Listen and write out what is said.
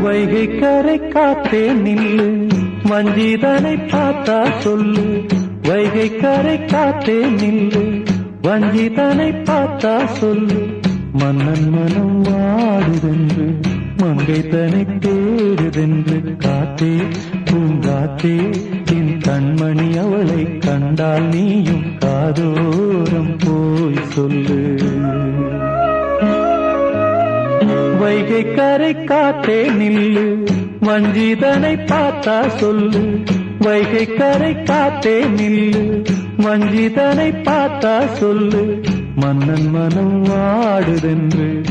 வைகை கரை காத்தே நில்லு, வஞ்சிதனை பார்த்தா சொல்லு. வைகை கரை காத்தே நில்லு, வஞ்சிதனை பார்த்தா சொல்லு. மன்னன் மனம் வாடுதென்று, மங்கை தனை தேடுதென்று. காத்தே பூங்காத்தே, என் கண்மணி அவளை கண்டால் நீயும் காதோரம் போய் சொல்லு. வைகை கரை காத்தே நில்லு, வஞ்சிதனை பார்த்தா சொல்லு. வைகை கரை காத்தே நில்லு, வஞ்சிதனை பார்த்தா சொல்லு. மன்னன் மனம் வாடுதென்று,